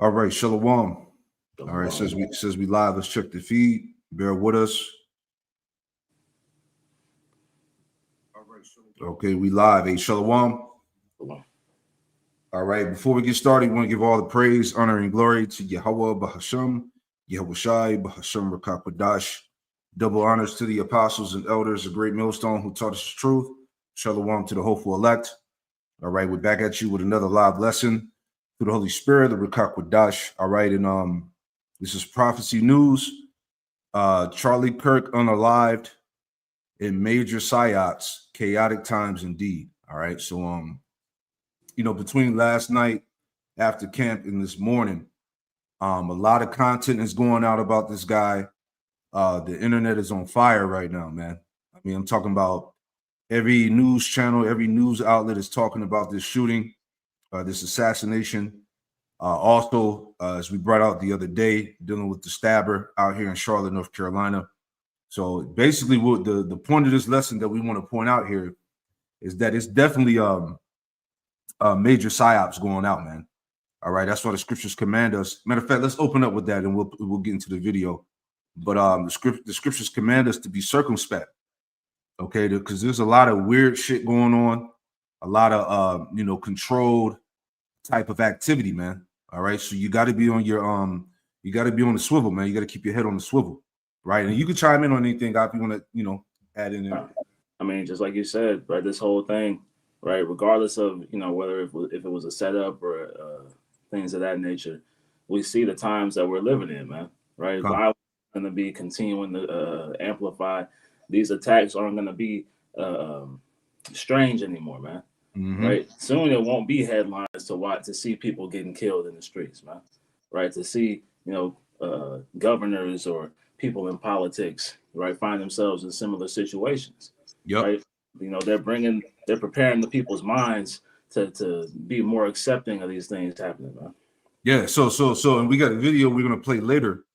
All right, Shalom. All right, Shalom. says we live. Let's check the feed. Bear with us. Okay, we live. Hey, Shalom. Shalom. All right, before we get started, we want to give all the praise, honor, and glory to Yahweh Bahasham, Yahweh Shai, Bahasham Rakakwadash. Double honors to the apostles and elders, a great millstone who taught us the truth. Shalom to the hopeful elect. All right, we're back at you with another live lesson through the Holy Spirit, the Rakakwadash. All right, and this is prophecy news. Charlie Kirk unalived in major psyops, chaotic times indeed. All right, so between last night after camp and this morning, a lot of content is going out about this guy. The internet is on fire right now, man. I mean, I'm talking about every news channel, every news outlet is talking about this shooting, this assassination. Also, as we brought out the other day, dealing with the stabber out here in Charlotte, North Carolina. So basically, what the point of this lesson that we want to point out here is that it's definitely major psyops going out, man. All right, that's why the scriptures command us. Matter of fact, let's open up with that, and we'll get into the video. But the scriptures command us to be circumspect, okay? Because there's a lot of weird shit going on, a lot of controlled type of activity, man. All right, so you got to be on your you got to be on the swivel, man. You got to keep your head on the swivel, right? And you can chime in on anything, if you want to, add in there. I mean, just like you said, right? This whole thing, right? Regardless of whether if it was a setup or things of that nature, we see the times that we're living in, man. Right? Violence is going to be continuing to amplify. These attacks aren't going to be strange anymore, man. Mm-hmm. Right? Soon it won't be headlines to see people getting killed in the streets, man. Right? To see governors or people in politics, right, find themselves in similar situations. Yep. Right? They're preparing the people's minds to be more accepting of these things happening, man. Yeah. So, and we got a video we're gonna play later,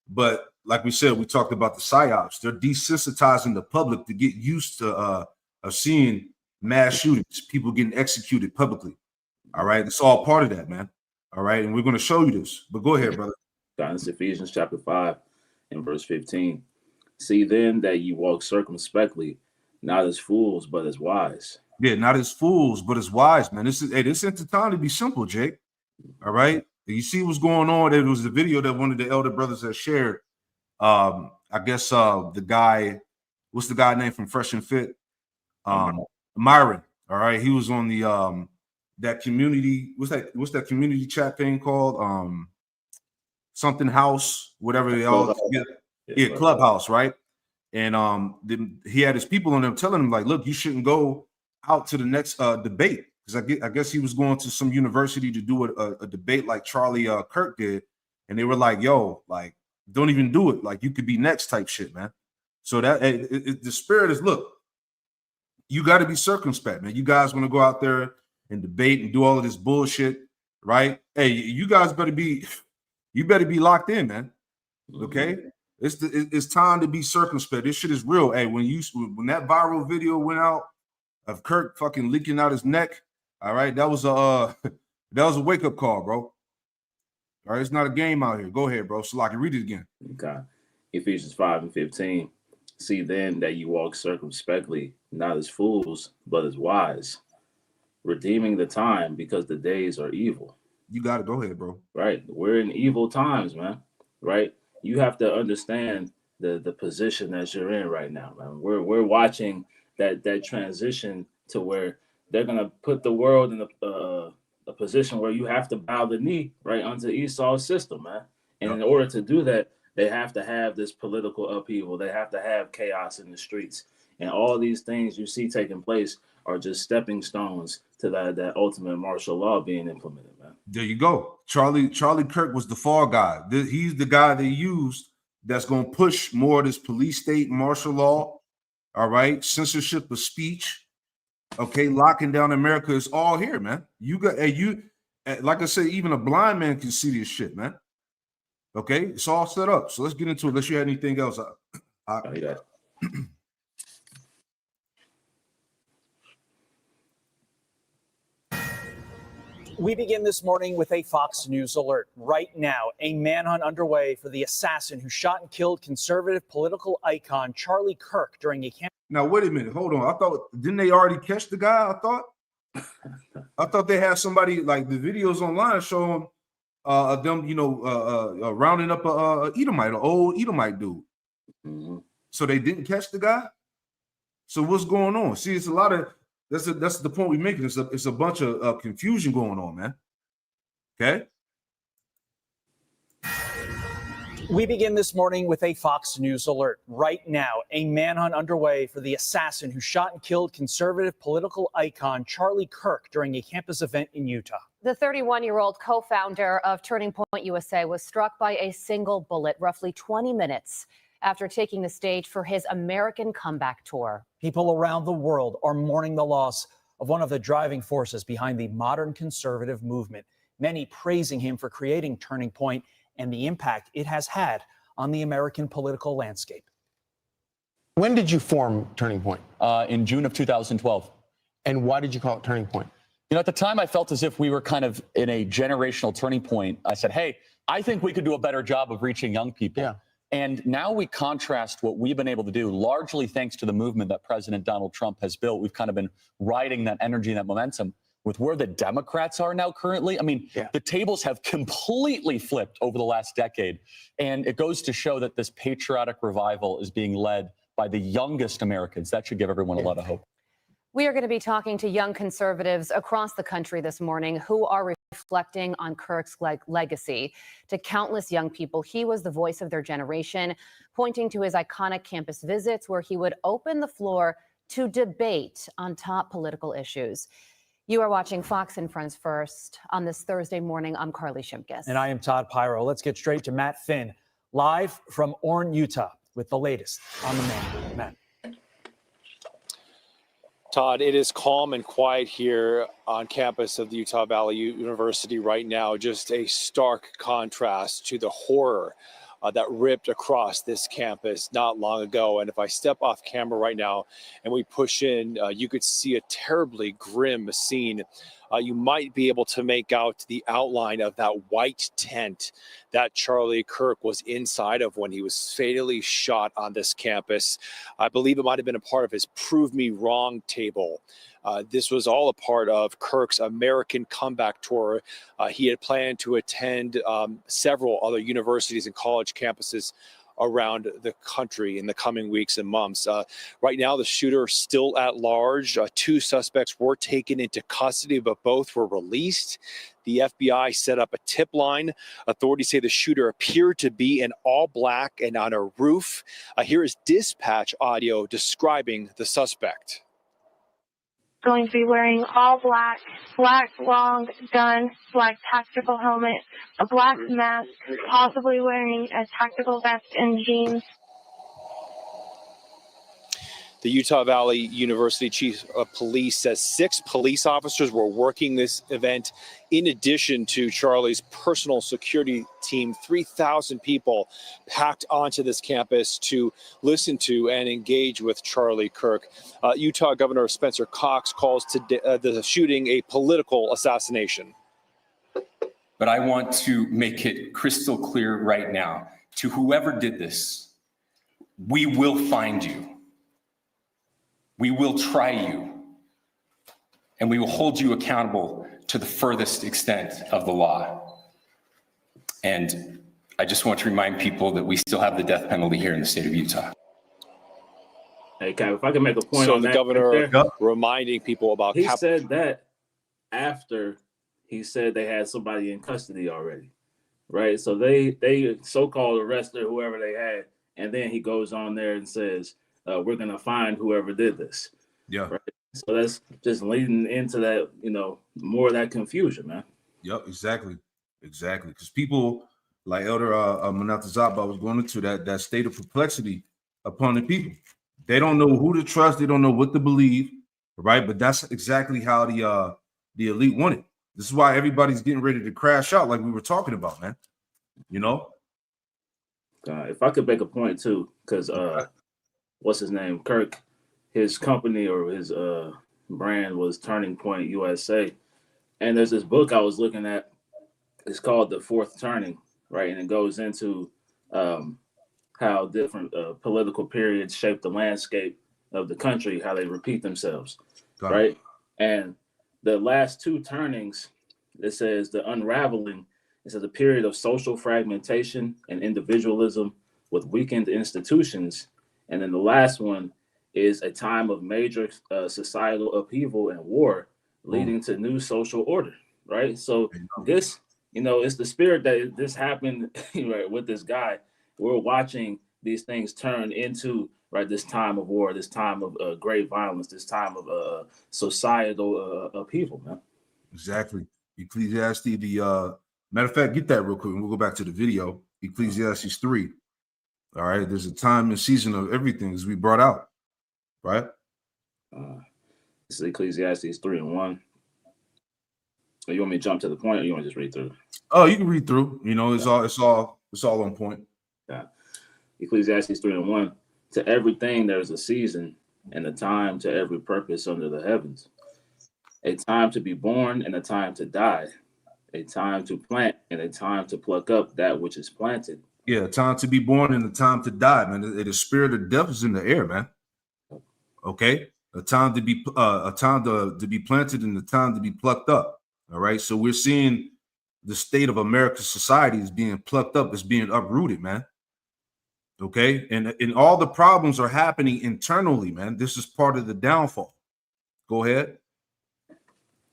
but like we said, we talked about the psyops. They're desensitizing the public to get used to of seeing mass shootings, people getting executed publicly. All right, it's all part of that, man. All right, and we're gonna show you this. But go ahead, brother. It's Ephesians chapter 5 and verse 15. See then that you walk circumspectly, not as fools, but as wise. Yeah, not as fools, but as wise, man. This ain't the time to be simple, Jake. All right. You see what's going on. There was the video that one of the elder brothers has shared. I guess the guy, what's the guy name from Fresh and Fit? Myron. All right. He was on the that community. What's that community chat thing called? Something house, whatever they all together. Yeah, Clubhouse, right? And he had his people on there telling him, like, look, you shouldn't go out to the next debate. Because I guess he was going to some university to do a debate like Charlie Kirk did. And they were like, yo, like, don't even do it. Like, you could be next type shit, man. So that the spirit is, look, you got to be circumspect, man. You guys want to go out there and debate and do all of this bullshit, right? Hey, you guys better be locked in, man. Okay? It's time to be circumspect. This shit is real. Hey, when that viral video went out of Kirk fucking leaking out his neck, all right, that was a wake-up call, bro. All right, it's not a game out here. Go ahead, bro. So I can read it again. Okay. Ephesians 5 and 15. See then that you walk circumspectly, not as fools, but as wise, redeeming the time because the days are evil. You got to go ahead, bro. Right. We're in evil times, man. Right. You have to understand the position that you're in right now, man. We're watching that transition to where they're gonna put the world in a position where you have to bow the knee, right, under Esau's system, man. And in order to do that, they have to have this political upheaval. They have to have chaos in the streets. And all these things you see taking place are just stepping stones to that ultimate martial law being implemented, man. There you go. Charlie Kirk was the fall guy. He's the guy they used that's going to push more of this police state martial law. All right. Censorship of speech. Okay. Locking down America is all here, man. Like I said, even a blind man can see this shit, man. Okay. It's all set up. So let's get into it. Unless you had anything else. Yeah. We begin this morning with a Fox News alert. Right now, a manhunt underway for the assassin who shot and killed conservative political icon Charlie Kirk during a camp. Now, wait a minute. Hold on. I thought, didn't they already catch the guy? I thought they had somebody, like the videos online showing them, rounding up a Edomite, an old Edomite dude. Mm-hmm. So they didn't catch the guy. So what's going on? See, it's a lot of that's the point we're making. It's a bunch of confusion going on, man. Okay. We begin this morning with a Fox News alert. Right now, a manhunt underway for the assassin who shot and killed conservative political icon Charlie Kirk during a campus event in Utah. The 31-year-old co-founder of Turning Point USA was struck by a single bullet roughly 20 minutes after taking the stage for his American comeback tour. People around the world are mourning the loss of one of the driving forces behind the modern conservative movement, many praising him for creating Turning Point and the impact it has had on the American political landscape. When did you form Turning Point? In June of 2012. And why did you call it Turning Point? You know, at the time, I felt as if we were kind of in a generational turning point. I said, hey, I think we could do a better job of reaching young people. Yeah. And now we contrast what we've been able to do, largely thanks to the movement that President Donald Trump has built. We've kind of been riding that energy and that momentum with where the Democrats are now currently. I mean, the tables have completely flipped over the last decade. And it goes to show that this patriotic revival is being led by the youngest Americans. That should give everyone a lot of hope. We are going to be talking to young conservatives across the country this morning who are reflecting on Kirk's legacy. To countless young people, he was the voice of their generation, pointing to his iconic campus visits where he would open the floor to debate on top political issues. You are watching Fox and Friends First. On this Thursday morning, I'm Carly Shimkus. And I am Todd Pyro. Let's get straight to Matt Finn, live from Orne, Utah, with the latest on the man. Matt. Todd, it is calm and quiet here on campus of the Utah Valley University right now. Just a stark contrast to the horror that ripped across this campus not long ago. And if I step off camera right now and we push in, you could see a terribly grim scene. You might be able to make out the outline of that white tent that Charlie Kirk was inside of when he was fatally shot on this campus. I believe it might have been a part of his Prove Me Wrong table. This was all a part of Kirk's American comeback tour. He had planned to attend several other universities and college campuses around the country in the coming weeks and months. Right now, the shooter is still at large. Two suspects were taken into custody, but both were released. The FBI set up a tip line. Authorities say the shooter appeared to be in all black and on a roof. Here is dispatch audio describing the suspect. Going to be wearing all black, black long gun, black tactical helmet, a black mask, possibly wearing a tactical vest and jeans. The Utah Valley University Chief of Police says 6 police officers were working this event. In addition to Charlie's personal security team, 3,000 people packed onto this campus to listen to and engage with Charlie Kirk. Utah Governor Spencer Cox calls the shooting a political assassination. But I want to make it crystal clear right now to whoever did this, we will find you. We will try you, and we will hold you accountable to the furthest extent of the law. And I just want to remind people that we still have the death penalty here in the state of Utah. Hey, Cap, if I can make a point So on the that. governor Right reminding people about... He said that after he said they had somebody in custody already, right? So they so-called arrested whoever they had, and then he goes on there and says, we're going to find whoever did this. Yeah. Right? So that's just leading into that, more of that confusion, man. Yep, exactly. Because people like Elder Manatazaba was going into that state of perplexity upon the people. They don't know who to trust. They don't know what to believe, right? But that's exactly how the elite want it. This is why everybody's getting ready to crash out like we were talking about, man. If I could make a point, too, because what's his name? Kirk, his company or his brand was Turning Point USA. And there's this book I was looking at. It's called The Fourth Turning, right? And it goes into how different political periods shape the landscape of the country, how they repeat themselves, right? And the last two turnings, it says the unraveling, it says a period of social fragmentation and individualism with weakened institutions. And then the last one is a time of major societal upheaval and war leading to new social order, right? So this, it's the spirit that this happened right, with this guy. We're watching these things turn into right this time of war, this time of great violence, this time of societal upheaval, man. Exactly. Ecclesiastes, the matter of fact, get that real quick and we'll go back to the video. Ecclesiastes 3. All right. There's a time and season of everything as we brought out. Right. This is Ecclesiastes 3:1. You want me to jump to the point, or you want to just read through? Oh, you can read through. It's all on point. Yeah. Ecclesiastes 3:1. To everything there's a season, and a time to every purpose under the heavens. A time to be born and a time to die. A time to plant and a time to pluck up that which is planted. Yeah, a time to be born and a time to die, man. The spirit of death is in the air, man. Okay, a time to be planted and a time to be plucked up. All right, so we're seeing the state of American society is being plucked up, is being uprooted, man. Okay, and all the problems are happening internally, man. This is part of the downfall. Go ahead.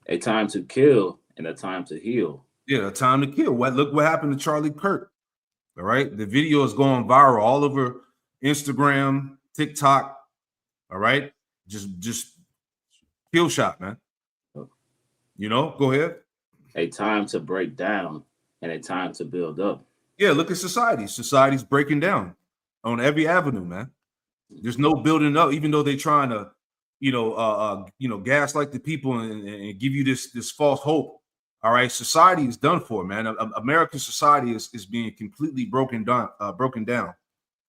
A time to kill and a time to heal. Yeah, a time to kill. Look what happened to Charlie Kirk. All right, the video is going viral all over Instagram, TikTok. All right, just kill shot, man. Go ahead. A time to break down and a time to build up. Yeah, look at society. Society's breaking down on every avenue, man. There's no building up, even though they're trying to, gaslight the people and give you this false hope. All right, society is done for, man. American society is being completely broken down,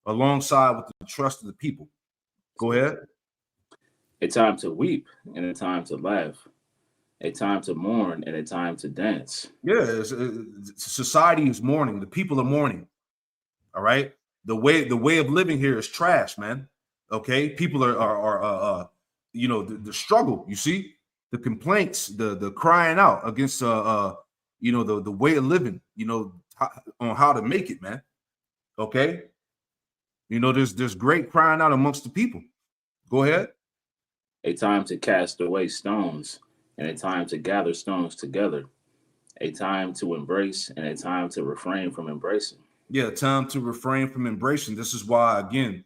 alongside with the trust of the people. Go ahead. A time to weep and a time to laugh. A time to mourn and a time to dance. Yeah, society is mourning. The people are mourning. All right. The way of living here is trash, man. Okay. People are the struggle. You see the complaints, the crying out against the way of living. On how to make it, man. Okay. There's great crying out amongst the people. Go ahead. A time to cast away stones and a time to gather stones together. A time to embrace and a time to refrain from embracing. Yeah, time to refrain from embracing. This is why, again,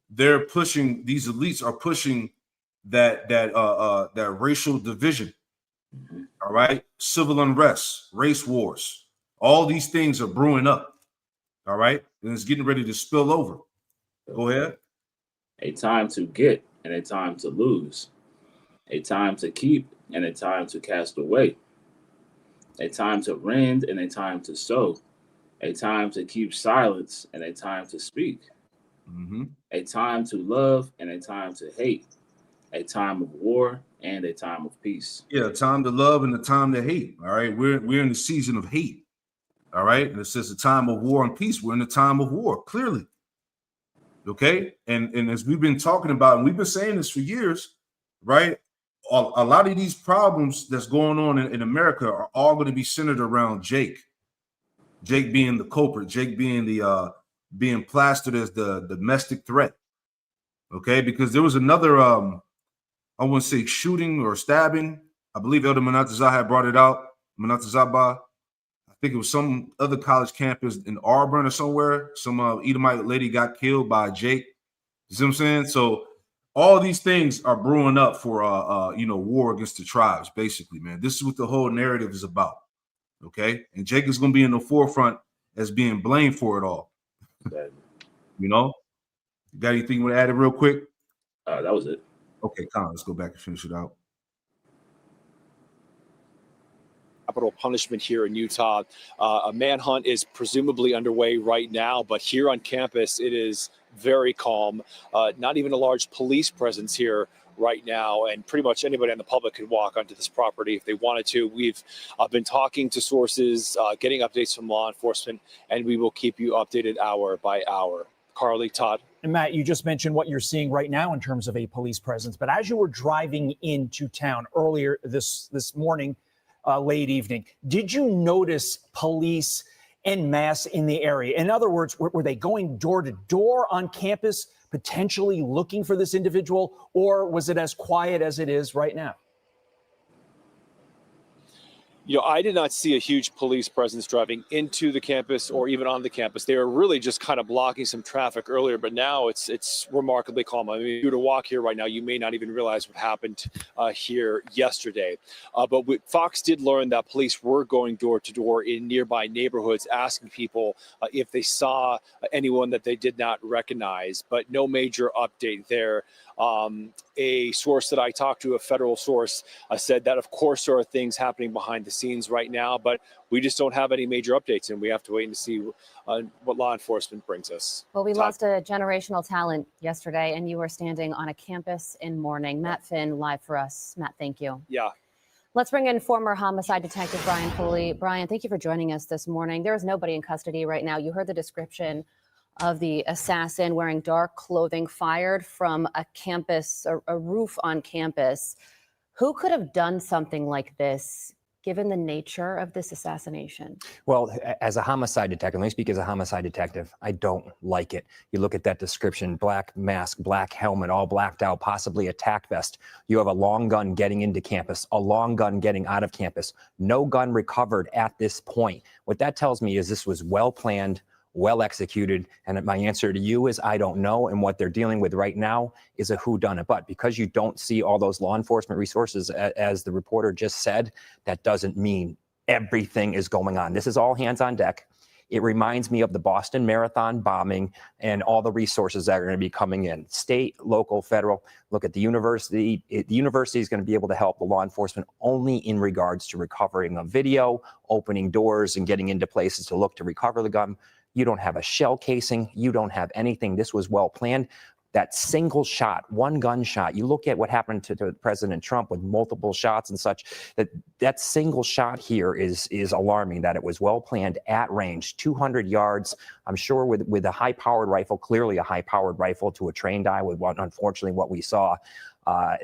they're pushing, these elites are pushing that racial division. Mm-hmm. All right. Civil unrest, race wars, all these things are brewing up. All right. And it's getting ready to spill over. Go ahead. A time to get and a time to lose. A time to keep and a time to cast away. A time to rend and a time to sow. A time to keep silence and a time to speak. Mm-hmm. A time to love and a time to hate. A time of war and a time of peace. Yeah, a time to love and a time to hate. All right, we're in the season of hate. All right, and it says a time of war and peace. We're in the time of war, clearly. Okay, and as we've been talking about, and we've been saying this for years, right? A lot of these problems that's going on in America are all going to be centered around Jake. Jake being the culprit, Jake being the being plastered as the domestic threat. Okay, because there was another I wouldn't say shooting or stabbing. I believe Elder Manatazah had brought it out. Manatazah, I think it was some other college campus in Auburn or somewhere. Some Edomite lady got killed by Jake. You see what I'm saying? So all these things are brewing up for war against the tribes, basically, man. This is what the whole narrative is about. Okay, and Jake is going to be in the forefront as being blamed for it all. Got anything you want to add it real quick? That was it. Okay, Colin, let's go back and finish it out. Capital punishment here in Utah. A manhunt is presumably underway right now, but here on campus, it is very calm. Not even a large police presence here right now, and pretty much anybody in the public could walk onto this property if they wanted to. We've been talking to sources, getting updates from law enforcement, and we will keep you updated hour by hour. Carly, Todd. And Matt, you just mentioned what you're seeing right now in terms of a police presence, but as you were driving into town earlier this morning, late evening, did you notice police en masse in the area? In other words, were they going door to door on campus, potentially looking for this individual, or was it as quiet as it is right now? I did not see a huge police presence driving into the campus or even on the campus. They were really just kind of blocking some traffic earlier, but now it's remarkably calm. I mean, if you were to walk here right now, you may not even realize what happened here yesterday. But Fox did learn that police were going door to door in nearby neighborhoods, asking people if they saw anyone that they did not recognize, but no major update there. A source that I talked to, a federal source, said that, of course, there are things happening behind the scenes right now, but we just don't have any major updates, and we have to wait and see what law enforcement brings us. Well, we lost a generational talent yesterday, and you were standing on a campus in mourning. Matt Finn, live for us. Matt, thank you. Yeah. Let's bring in former homicide detective Brian Pulley. Brian, thank you for joining us this morning. There is nobody in custody right now. You heard the description of the assassin wearing dark clothing fired from a campus, a roof on campus. Who could have done something like this, given the nature of this assassination? Well, as a homicide detective, let me speak as a homicide detective, I don't like it. You look at that description, black mask, black helmet, all blacked out, possibly a tack vest. You have a long gun getting into campus, a long gun getting out of campus. No gun recovered at this point. What that tells me is this was well planned, well executed, and my answer to you is I don't know, and what they're dealing with right now is a whodunit. But because you don't see all those law enforcement resources, as the reporter just said, that doesn't mean everything is going on. This is all hands on deck. It reminds me of the Boston Marathon bombing and all the resources that are going to be coming in, state, local, federal. Look at the university. The university is going to be able to help the law enforcement only in regards to recovering a video, opening doors, and getting into places to look to recover the gun. You don't have a shell casing. You don't have anything. This was well planned. That single shot, one gunshot, you look at what happened to President Trump with multiple shots and such, that single shot here is alarming, that it was well planned at range, 200 yards. I'm sure with a high-powered rifle, clearly a high-powered rifle to a trained eye with unfortunately what we saw.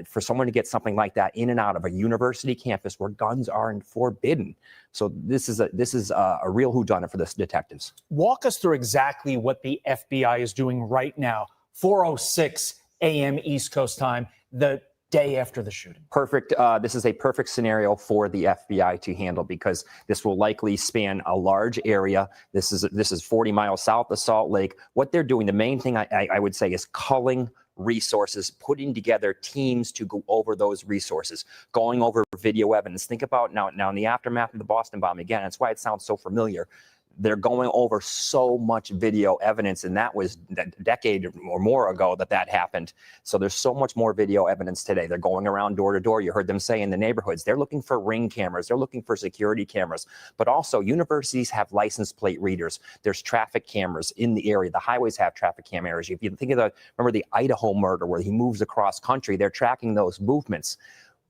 For someone to get something like that in and out of a university campus where guns aren't forbidden. So this is a real whodunit for the detectives. Walk us through exactly what the FBI is doing right now, 4:06 a.m. East Coast time, the day after the shooting. Perfect. This is a perfect scenario for the FBI to handle because this will likely span a large area. This is 40 miles south of Salt Lake. What they're doing, the main thing I would say is culling resources, putting together teams to go over those resources, going over video evidence. Think about now in the aftermath of the Boston bomb, again, that's why it sounds so familiar. They're going over so much video evidence, and that was a decade or more ago that happened. So there's so much more video evidence today. They're going around door to door. You heard them say in the neighborhoods, they're looking for ring cameras. They're looking for security cameras. But also universities have license plate readers. There's traffic cameras in the area. The highways have traffic cameras. If you think of remember the Idaho murder where he moves across country, they're tracking those movements.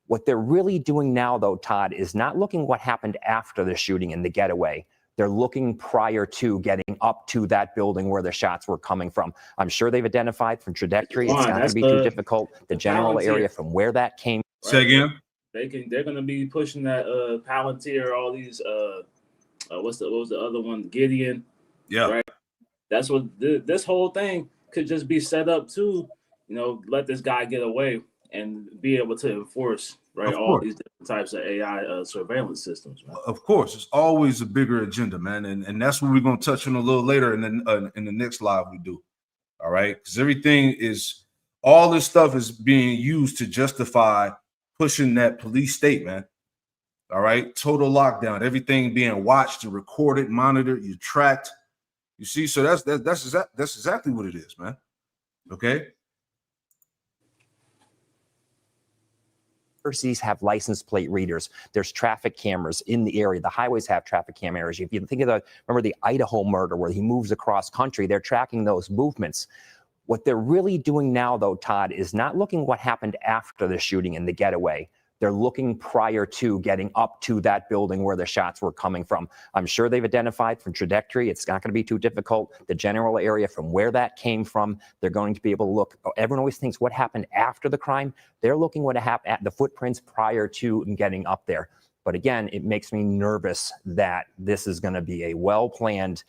What they're really doing now, though, Todd, is not looking what happened after the shooting and the getaway. They're looking prior to getting up to that building where the shots were coming from. I'm sure they've identified from trajectory. It's not going to be too difficult. The general area from where that came. Right. Say again. They're going to be pushing that Palantir, all these. What was the other one? Gideon. Yeah. Right. That's what this whole thing could just be set up to, let this guy get away and be able to enforce. Right, all these different types of AI surveillance systems. Man. Of course, it's always a bigger agenda, man, and that's what we're going to touch on a little later in the next live we do. All right, because all this stuff is being used to justify pushing that police state, man. All right, total lockdown, everything being watched and recorded, monitored, you tracked. You see, so that's exactly what it is, man. Okay. Universities have license plate readers. There's traffic cameras in the area. The highways have traffic cameras. If you think of remember the Idaho murder where he moves across country, they're tracking those movements. What they're really doing now, though, Todd, is not looking what happened after the shooting and the getaway. They're looking prior to getting up to that building where the shots were coming from. I'm sure they've identified from trajectory. It's not going to be too difficult. The general area from where that came from, they're going to be able to look. Everyone always thinks what happened after the crime. They're looking what happened at the footprints prior to getting up there. But again, it makes me nervous that this is going to be a well-planned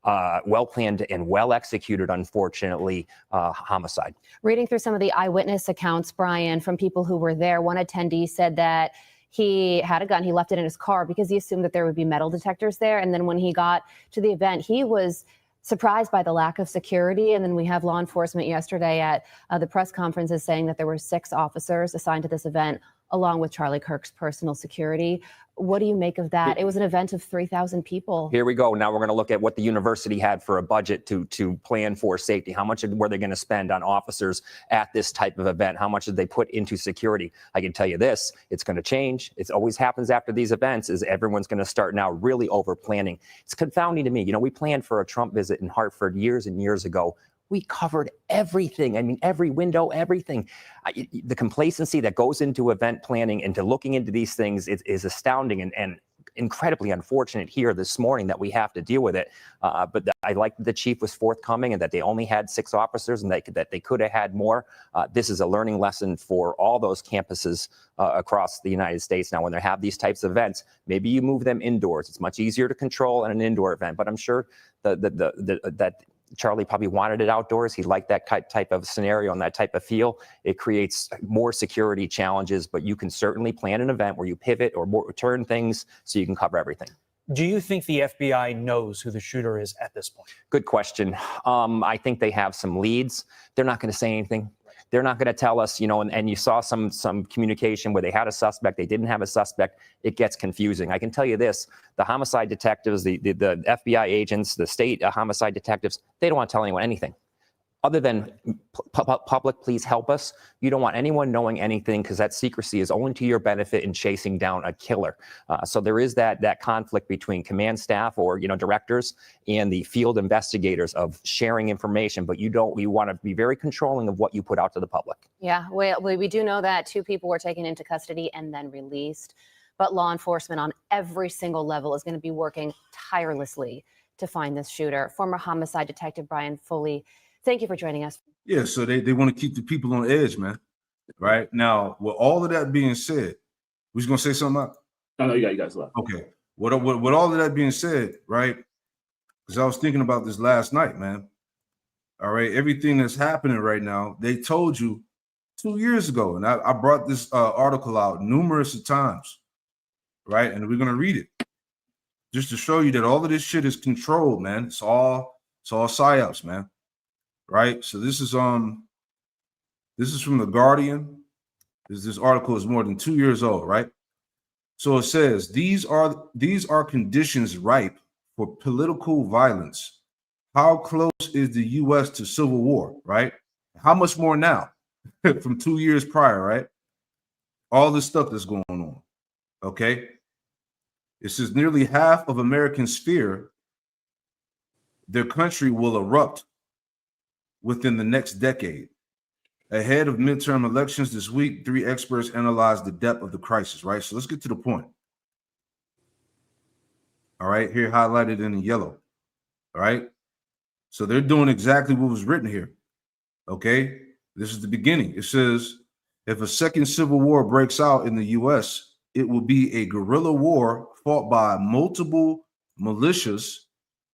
and well-executed, unfortunately, homicide. Reading through some of the eyewitness accounts, Brian, from people who were there, one attendee said that he had a gun. He left it in his car because he assumed that there would be metal detectors there. And then when he got to the event, he was surprised by the lack of security. And then we have law enforcement yesterday at the press conferences saying that there were 6 officers assigned to this event, along with Charlie Kirk's personal security. What do you make of that? It was an event of 3,000 people. Here we go. Now we're going to look at what the university had for a budget to plan for safety. How much were they going to spend on officers at this type of event? How much did they put into security? I can tell you this, it's going to change. It always happens after these events is everyone's going to start now really over planning. It's confounding to me. You know, we planned for a Trump visit in Hartford years and years ago. We covered everything. I mean, every window, everything. The complacency that goes into event planning and to looking into these things is astounding and incredibly unfortunate here this morning that we have to deal with it. But I like that the chief was forthcoming and that they only had 6 officers and that they could have had more. This is a learning lesson for all those campuses across the United States. Now, when they have these types of events, maybe you move them indoors. It's much easier to control in an indoor event, but I'm sure that Charlie probably wanted it outdoors. He liked that type of scenario and that type of feel. It creates more security challenges, but you can certainly plan an event where you pivot or turn things so you can cover everything. Do you think the FBI knows who the shooter is at this point? Good question. I think they have some leads. They're not going to say anything. They're not going to tell us, you know, and you saw some communication where they had a suspect, they didn't have a suspect. It gets confusing. I can tell you this, the homicide detectives, the FBI agents, the state homicide detectives, they don't want to tell anyone anything. Other than public, please help us. You don't want anyone knowing anything because that secrecy is only to your benefit in chasing down a killer. So there is that conflict between command staff or, you know, directors and the field investigators of sharing information, but you want to be very controlling of what you put out to the public. Yeah, well, we do know that 2 people were taken into custody and then released, but law enforcement on every single level is going to be working tirelessly to find this shooter. Former homicide detective Brian Foley, thank you for joining us. Yeah, so they want to keep the people on edge, man. Right now, with all of that being said, we was gonna say something up? No, you guys left. Okay. With all of that being said, right? Because I was thinking about this last night, man. All right, everything that's happening right now, they told you 2 years ago, and I brought this article out numerous times, right? And we're gonna read it just to show you that all of this shit is controlled, man. It's all psyops, man. Right. So this is from The Guardian. This article is more than 2 years old, right? So it says these are conditions ripe for political violence. How close is the U.S. to civil war, right? How much more now from 2 years prior, right? All this stuff that's going on. Okay. It says nearly half of Americans fear their country will erupt within the next decade. Ahead of midterm elections this week, 3 experts analyzed the depth of the crisis, right? So let's get to the point. All right, here highlighted in yellow. All right. So they're doing exactly what was written here. Okay. This is the beginning. It says, if a second civil war breaks out in the U.S., it will be a guerrilla war fought by multiple militias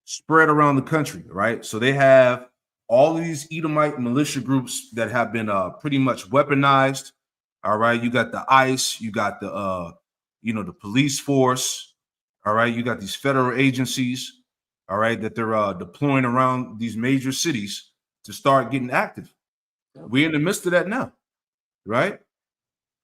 spread around the country, right? So they have all of these Edomite militia groups that have been pretty much weaponized. All right, you got the ICE, you got the the police force. All right, you got these federal agencies. All right, that they're deploying around these major cities to start getting active. We're in the midst of that now, right?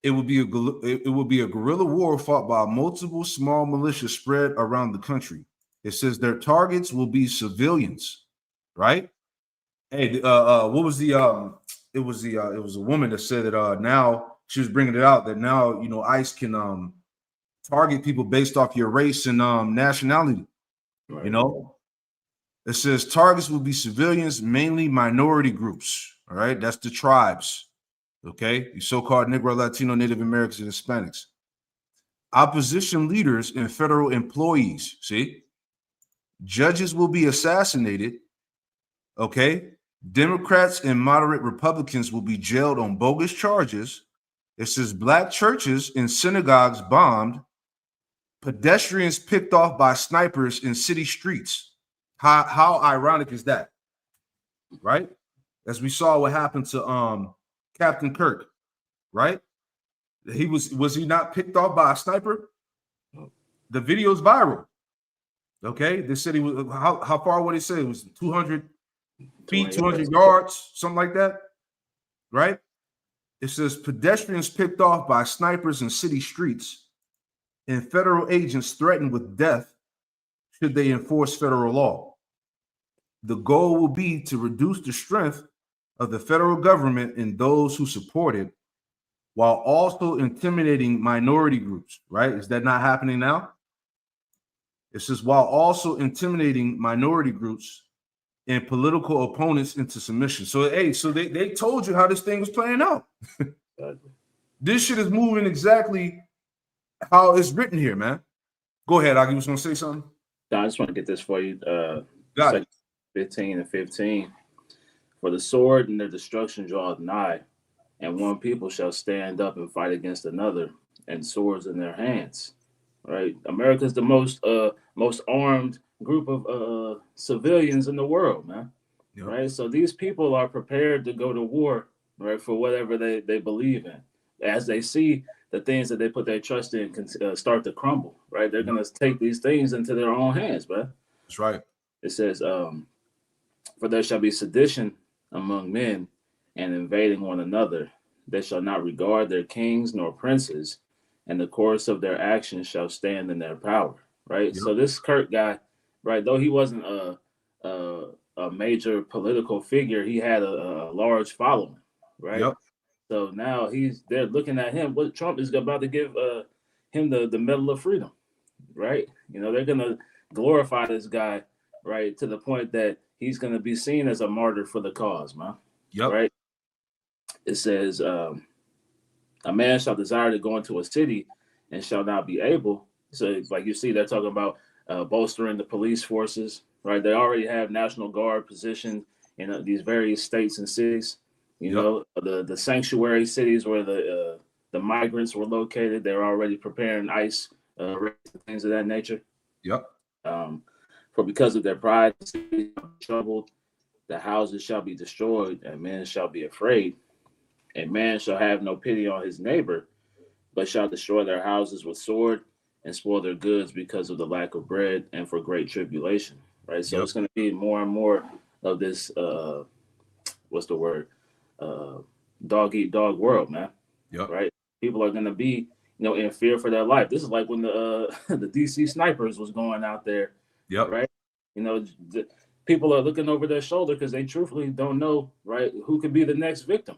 It will be a guerrilla war fought by multiple small militias spread around the country. It says their targets will be civilians, right? Hey, what was the it was a woman that said that now she was bringing it out that now ICE can target people based off your race and nationality, Right. you know. It says targets will be civilians, mainly minority groups. All right, that's the tribes. Okay, the so-called Negro, Latino, Native Americans, and Hispanics. Opposition leaders and federal employees. See, judges will be assassinated. Okay, Democrats and moderate Republicans will be jailed on bogus charges. It says black churches and synagogues bombed. Pedestrians picked off by snipers in city streets. How ironic is that? Right? As we saw what happened to Captain Kirk, right? He was he not picked off by a sniper? The video's viral. Okay, they said he was how far would he say? It was 200 feet, 200 yards, something like that, right? It says pedestrians picked off by snipers in city streets and federal agents threatened with death should they enforce federal law. The goal will be to reduce the strength of the federal government and those who support it, while also intimidating minority groups, right? Is that not happening now? It says while also intimidating minority groups and political opponents into submission. So, hey, so they told you how this thing was playing out. This shit is moving exactly how it's written here, man. Go ahead, Aggie, was gonna say something? No, I just want to get this for you. Got it. 15 and 15. For the sword and their destruction draweth nigh, and one people shall stand up and fight against another, and swords in their hands. Right? America's the most armed group of civilians in the world, man. Yep. Right? So these people are prepared to go to war, right, for whatever they believe in. As they see the things that they put their trust in can start to crumble, right? They're going to take these things into their own hands, man. That's right. It says, for there shall be sedition among men and invading one another. They shall not regard their kings nor princes, and the course of their actions shall stand in their power, right? Yep. So this Kirk guy, right, though he wasn't a major political figure, he had a large following, right? Yep. So now they're looking at him. What Trump is about to give him the Medal of Freedom, right? You know, they're gonna glorify this guy, right, to the point that he's gonna be seen as a martyr for the cause, man. Yep. Right. It says, a man shall desire to go into a city and shall not be able. So, like you see, they're talking about bolstering the police forces, right? They already have National Guard positioned in these various states and cities. You know, the sanctuary cities where the migrants were located, they're already preparing ICE raids and things of that nature. Yep. For because of their pride, troubled, the houses shall be destroyed, and men shall be afraid. And man shall have no pity on his neighbor, but shall destroy their houses with sword and spoil their goods because of the lack of bread and for great tribulation. Right. So it's going to be more and more of this. What's the word? Dog eat dog world, man. Yep. Right. People are going to be, in fear for their life. This is like when the DC snipers was going out there. Yep. Right. People are looking over their shoulder because they truthfully don't know, right, who could be the next victim.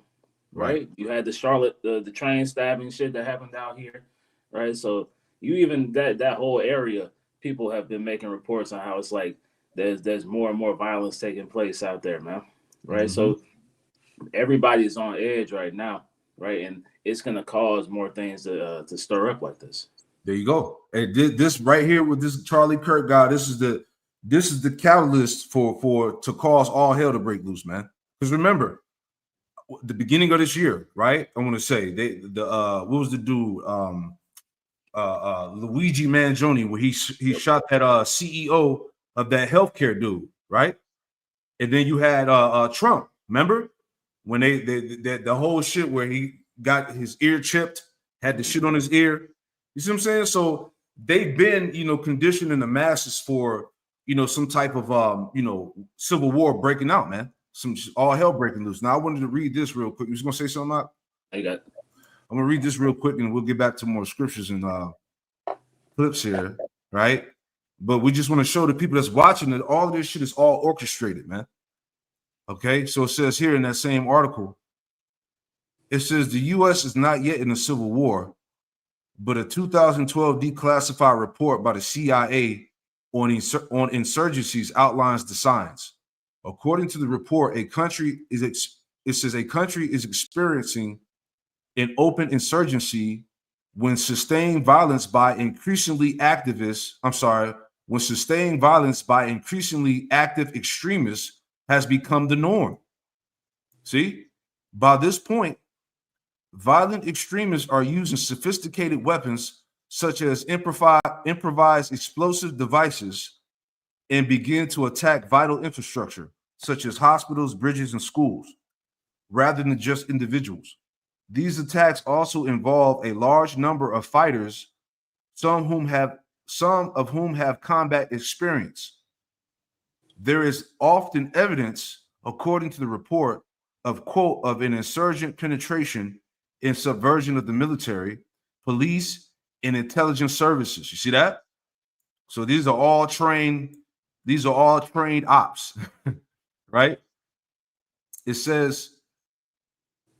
Right. You had the Charlotte, the train stabbing shit that happened out here. Right. So you even that whole area, people have been making reports on how it's like there's more and more violence taking place out there, man. Right. Mm-hmm. So everybody's on edge right now. Right. And it's going to cause more things to stir up like this. There you go. And this right here with this Charlie Kirk guy, this is the catalyst to cause all hell to break loose, man. Because remember, the beginning of this year, right? I want to say what was the dude? Luigi Mangione, where he shot that CEO of that healthcare dude, right? And then you had Trump. Remember when they the whole shit where he got his ear chipped, had the shit on his ear. You see what I'm saying? So they've been, conditioning the masses for, some type of civil war breaking out, man. Some all hell breaking loose. Now I wanted to read this real quick. You was gonna say something, Mark? I got it. I'm gonna read this real quick, and we'll get back to more scriptures and clips here, right? But we just want to show the people that's watching that all of this shit is all orchestrated, man. Okay, so it says here in that same article, it says the U.S. is not yet in a civil war, but a 2012 declassified report by the CIA on insurgencies outlines the signs. According to the report, it says a country is experiencing an open insurgency when sustained violence by increasingly active extremists has become the norm. See, by this point, violent extremists are using sophisticated weapons such as improvised explosive devices and begin to attack vital infrastructure such as hospitals, bridges, and schools, rather than just individuals. These attacks also involve a large number of fighters, some of whom have combat experience. There is often evidence, according to the report, of an insurgent penetration and subversion of the military, police, and intelligence services. You see that? So these are all trained ops, right? It says,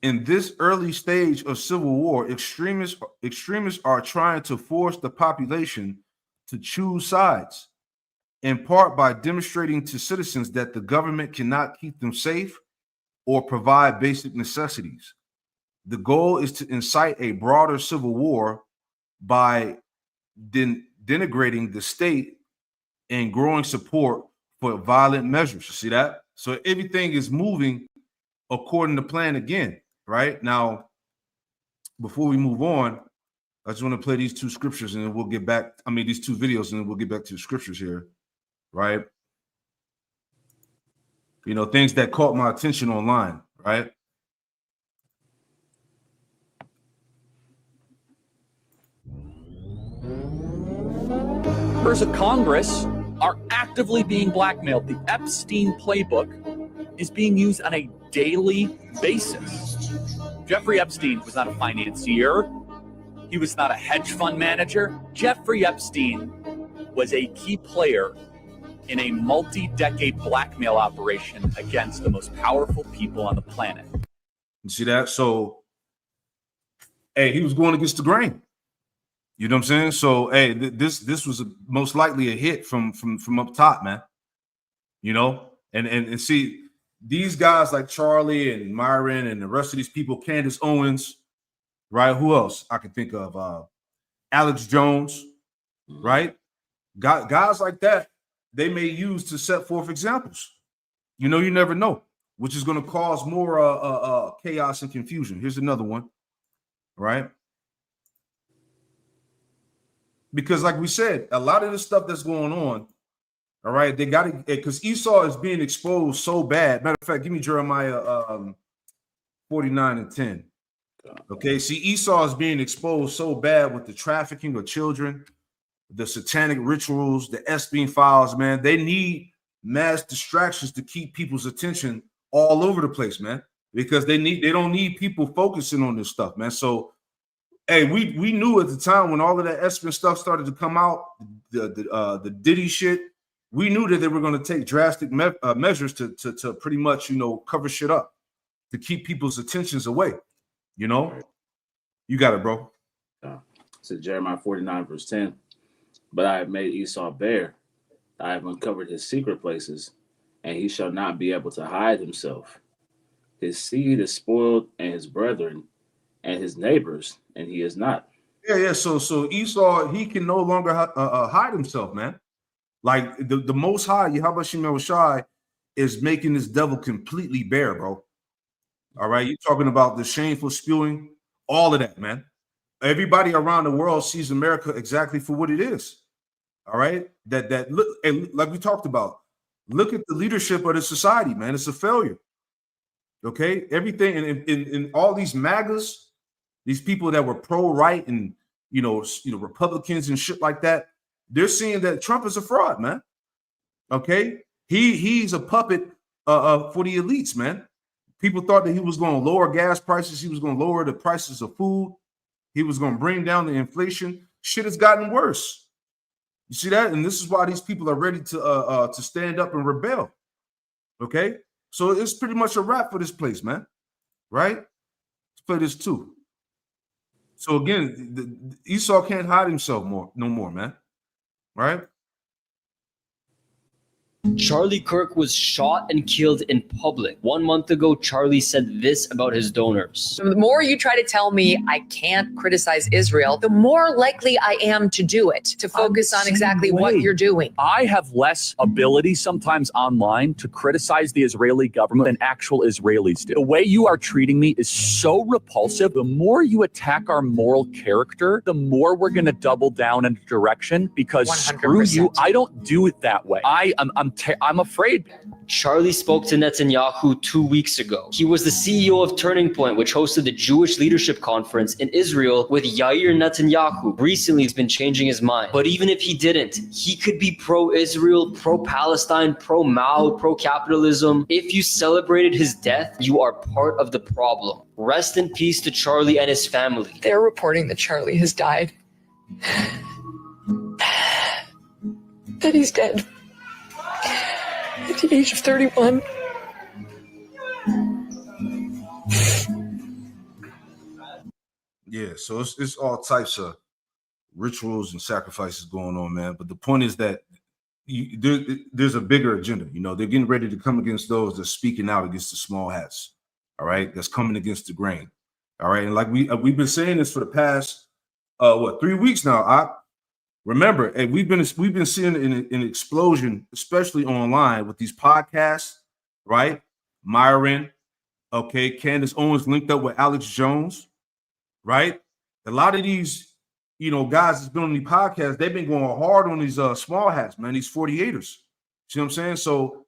in this early stage of civil war, extremists are trying to force the population to choose sides, in part by demonstrating to citizens that the government cannot keep them safe or provide basic necessities. The goal is to incite a broader civil war by denigrating the state and growing support for violent measures. You see that? So everything is moving according to plan again, right? Now, before we move on, I just want to play these two scriptures and then we'll get back. These two videos and then we'll get back to the scriptures here, right? You know, things that caught my attention online, right? Members of Congress are actively being blackmailed. The Epstein playbook is being used on a daily basis. Jeffrey Epstein was not a financier. He was not a hedge fund manager. Jeffrey Epstein was a key player in a multi-decade blackmail operation against the most powerful people on the planet. You see that? So, hey, he was going against the grain. You know what I'm saying? So, hey, this was most likely a hit from up top, man. You know, and see these guys like Charlie and Myron and the rest of these people, Candace Owens, right? Who else I can think of? Alex Jones, right? Guys like that, they may use to set forth examples. You know, you never know, which is going to cause more chaos and confusion. Here's another one, right? Because like we said, a lot of the stuff that's going on, all right, they got to, because Esau is being exposed so bad. Matter of fact, give me Jeremiah 49:10. Okay, see, Esau is being exposed so bad with the trafficking of children, the satanic rituals, the Epstein files, man. They need mass distractions to keep people's attention all over the place, man, because they don't need people focusing on this stuff, man. So, hey, we knew at the time when all of that Epstein stuff started to come out, the Diddy shit, we knew that they were going to take drastic measures to pretty much, you know, cover shit up, to keep people's attentions away. You know, you got it, bro. So Jeremiah 49:10. But I have made Esau bare. I have uncovered his secret places, and he shall not be able to hide himself. His seed is spoiled, and his brethren, and his neighbors, and he is not. Yeah. So Esau, he can no longer hide himself, man. Like the Most High, Yahweh Shemel Shai, is making this devil completely bare, bro. All right, you're talking about the shameful spewing, all of that, man. Everybody around the world sees America exactly for what it is. All right, that look, and like we talked about, look at the leadership of the society, man. It's a failure. Okay, everything in all these MAGAs, these people that were pro-right and you know Republicans and shit like that, they're seeing that Trump is a fraud, man. Okay, he's a puppet for the elites, man. People thought that he was going to lower gas prices. He was going to lower the prices of food. He was going to bring down the inflation. Shit has gotten worse. You see that? And this is why these people are ready to stand up and rebel. Okay? So it's pretty much a wrap for this place, man. Right? Let's play this too. So again, Esau can't hide himself no more, man. Right? Charlie Kirk was shot and killed in public. 1 month ago, Charlie said this about his donors. The more you try to tell me I can't criticize Israel, the more likely I am to do it, to focus on exactly what you're doing. I have less ability sometimes online to criticize the Israeli government than actual Israelis do. The way you are treating me is so repulsive. The more you attack our moral character, the more we're going to double down in a direction, because 100%. screw you, I don't do it that way. I'm afraid. Charlie spoke to Netanyahu 2 weeks ago. He was the CEO of Turning Point, which hosted the Jewish Leadership Conference in Israel with Yair Netanyahu. Recently, he's been changing his mind. But even if he didn't, he could be pro-Israel, pro-Palestine, pro-Mao, pro-capitalism. If you celebrated his death, you are part of the problem. Rest in peace to Charlie and his family. They're reporting that Charlie has died. That he's dead. At the age of 31. Yeah, so it's all types of rituals and sacrifices going on, man. But the point is that there's a bigger agenda. You know, they're getting ready to come against those that's speaking out against the small hats. All right, that's coming against the grain. All right, and like we've been saying this for the past 3 weeks now. Remember, and we've been seeing an explosion, especially online with these podcasts, right? Myron, okay, Candace Owens linked up with Alex Jones, right? A lot of these, guys that's been on these podcasts, they've been going hard on these small hats, man, these 48ers. See what I'm saying? So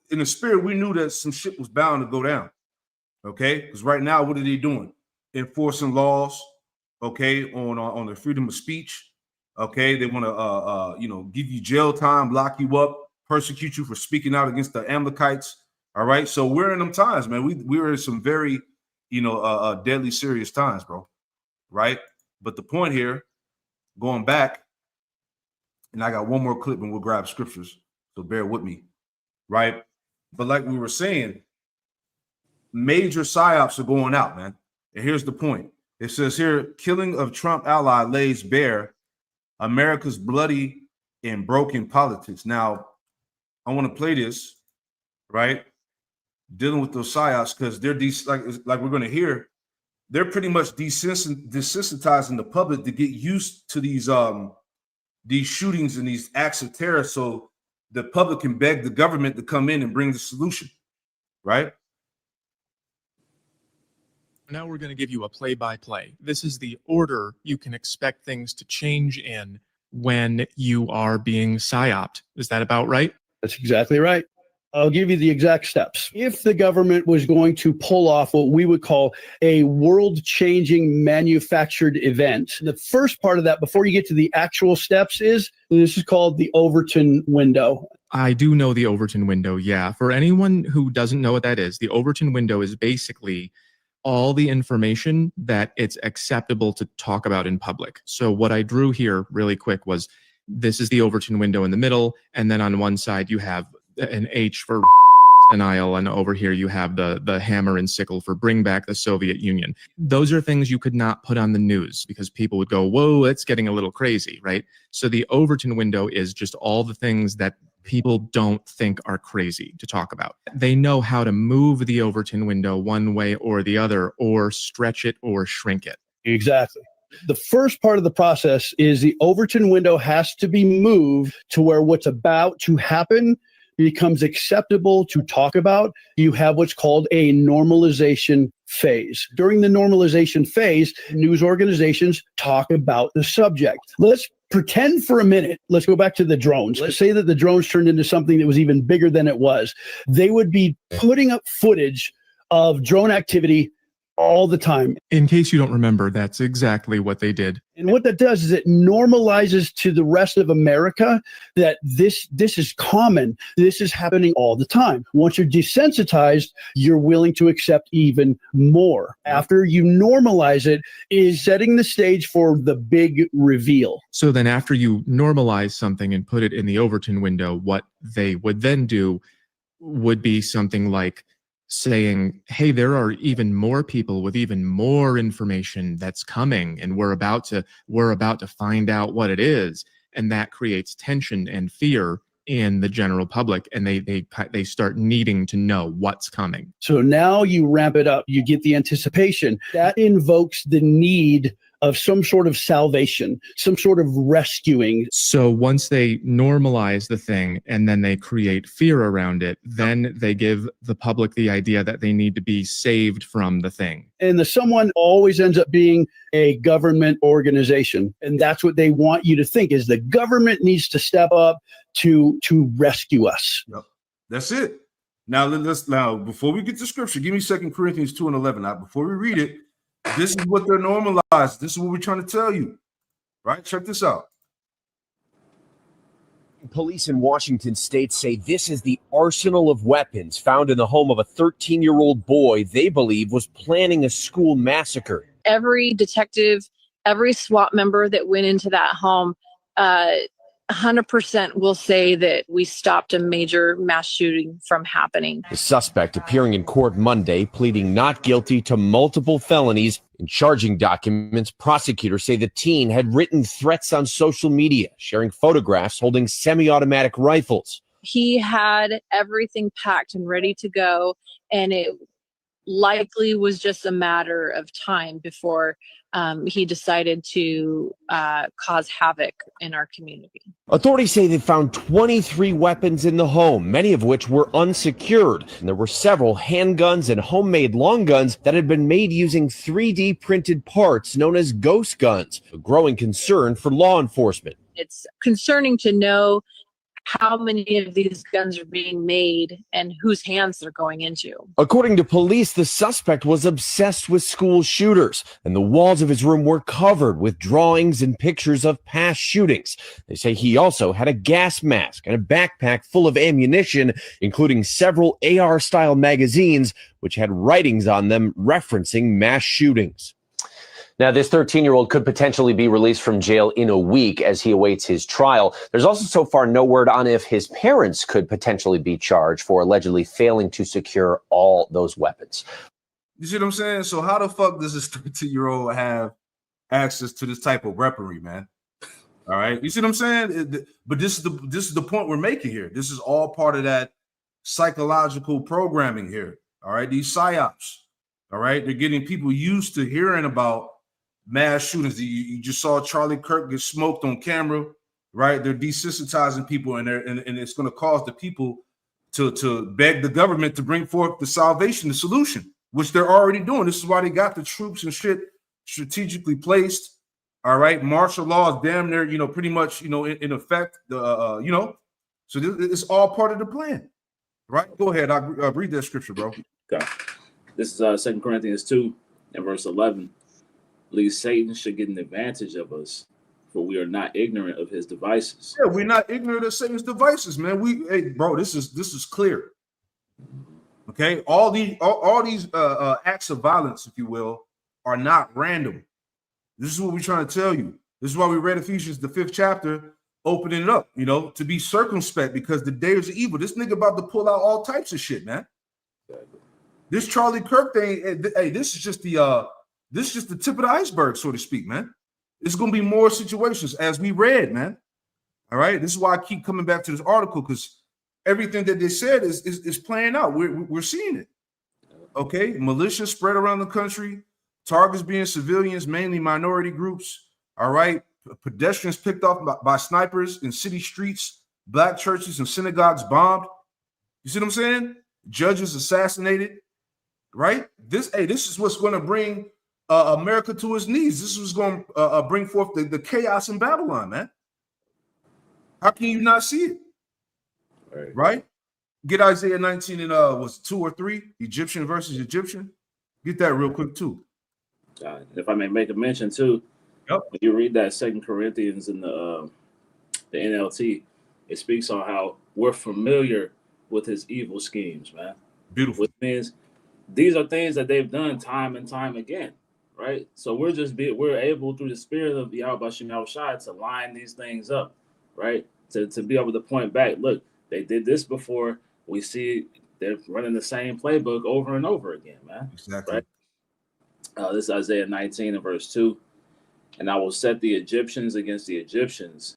in the spirit, we knew that some shit was bound to go down, okay? Because right now, what are they doing? Enforcing laws, okay, on the freedom of speech. Okay, they want to, give you jail time, lock you up, persecute you for speaking out against the Amalekites. All right, so we're in them times, man. We're in some very, deadly serious times, bro. Right, but the point here, going back, and I got one more clip, and we'll grab scriptures. So bear with me, right? But like we were saying, major psyops are going out, man. And here's the point: it says here, killing of Trump ally lays bare America's bloody and broken politics. Now, I want to play this, right? Dealing with those psyops, because they're like we're going to hear, they're pretty much desensitizing the public to get used to these shootings and these acts of terror, so the public can beg the government to come in and bring the solution, right? Now we're going to give you a play-by-play. This is the order you can expect things to change in when you are being psyoped. Is that about right? That's exactly right. I'll give you the exact steps. If the government was going to pull off what we would call a world-changing manufactured event, the first part of that, before you get to the actual steps, this is called the Overton window. I do know the Overton window, yeah. For anyone who doesn't know what that is, the Overton window is basically all the information that it's acceptable to talk about in public. So what I drew here really quick was, this is the Overton window in the middle, and then on one side you have an H for denial, and over here you have the hammer and sickle for bring back the Soviet Union. Those are things you could not put on the news because people would go, whoa, it's getting a little crazy, right? So the Overton window is just all the things that people don't think are crazy to talk about. They know how to move the Overton window one way or the other, or stretch it or shrink it. Exactly. The first part of the process is the Overton window has to be moved to where what's about to happen becomes acceptable to talk about. You have what's called a normalization phase. During the normalization phase, news organizations talk about the subject. Let's pretend for a minute, let's go back to the drones. Let's say that the drones turned into something that was even bigger than it was. They would be putting up footage of drone activity all the time. In case you don't remember, that's exactly what they did. And what that does is it normalizes to the rest of America that this is common. This is happening all the time. Once you're desensitized, you're willing to accept even more. After you normalize it, is setting the stage for the big reveal. So then after you normalize something and put it in the Overton window, what they would then do would be something like saying, hey, there are even more people with even more information that's coming, and we're about to find out what it is. And that creates tension and fear in the general public, and they start needing to know what's coming. So now you ramp it up, you get the anticipation. That invokes the need of some sort of salvation, some sort of rescuing. So once they normalize the thing and then they create fear around it, then they give the public the idea that they need to be saved from the thing. And the someone always ends up being a government organization. And that's what they want you to think, is the government needs to step up to rescue us. Yep. That's it. Now before we get to scripture, give me 2 Corinthians 2:11. Now, before we read it, this is what they're normalized. This is what we're trying to tell you. Right? Check this out. Police in Washington state say this is the arsenal of weapons found in the home of a 13-year-old boy they believe was planning a school massacre. Every detective, every SWAT member that went into that home, 100% will say that we stopped a major mass shooting from happening. The suspect appearing in court Monday, pleading not guilty to multiple felonies. In charging documents, prosecutors say the teen had written threats on social media, sharing photographs holding semi-automatic rifles. He had everything packed and ready to go, and it likely was just a matter of time before he decided to cause havoc in our community. Authorities say they found 23 weapons in the home, many of which were unsecured. And there were several handguns and homemade long guns that had been made using 3D printed parts known as ghost guns, a growing concern for law enforcement. It's concerning to know how many of these guns are being made and whose hands they're going into. According to police, the suspect was obsessed with school shooters, and the walls of his room were covered with drawings and pictures of past shootings. They say he also had a gas mask and a backpack full of ammunition, including several AR-style magazines, which had writings on them referencing mass shootings. Now, this 13-year-old could potentially be released from jail in a week as he awaits his trial. There's also so far no word on if his parents could potentially be charged for allegedly failing to secure all those weapons. You see what I'm saying? So how the fuck does this 13-year-old have access to this type of weaponry, man? All right. You see what I'm saying? But this is the point we're making here. This is all part of that psychological programming here. All right. These psyops. All right. They're getting people used to hearing about mass shootings. You just saw Charlie Kirk get smoked on camera, right? They're desensitizing people, and it's going to cause the people to beg the government to bring forth the salvation, the solution, which they're already doing. This is why they got the troops and shit strategically placed. All right, martial law is damn near, pretty much, in effect. So it's all part of the plan, right? Go ahead. I'll read that scripture, bro. Okay. This is 2 Corinthians 2 and verse 11. Least Satan should get an advantage of us, for we are not ignorant of his devices. Yeah, we're not ignorant of Satan's devices, man. This is clear. Okay, all these acts of violence, if you will, are not random. This is what we're trying to tell you. This is why we read Ephesians, the 5th chapter, opening it up, to be circumspect, because the days of evil. This nigga about to pull out all types of shit, man. This Charlie Kirk thing, hey, this is just the tip of the iceberg, so to speak, man. There's going to be more situations as we read, man. All right. This is why I keep coming back to this article, because everything that they said is playing out. We're seeing it. Okay. Militia spread around the country. Targets being civilians, mainly minority groups. All right. Pedestrians picked off by snipers in city streets. Black churches and synagogues bombed. You see what I'm saying? Judges assassinated. Right. This is what's going to bring America to its knees. This was going to bring forth the chaos in Babylon, man. How can you not see it? Right? Get Isaiah 19 and was 2 or 3, Egyptian versus Egyptian. Get that real quick too. If I may make a mention too, when you read that 2 Corinthians in the NLT, it speaks on how we're familiar with his evil schemes, man. Beautiful. Which means these are things that they've done time and time again. Right, so we're able through the spirit of Yahweh Shem Shai to line these things up, right? To be able to point back. Look, they did this before. We see they're running the same playbook over and over again, man. Exactly. Right. This is Isaiah 19 and verse 2. And I will set the Egyptians against the Egyptians,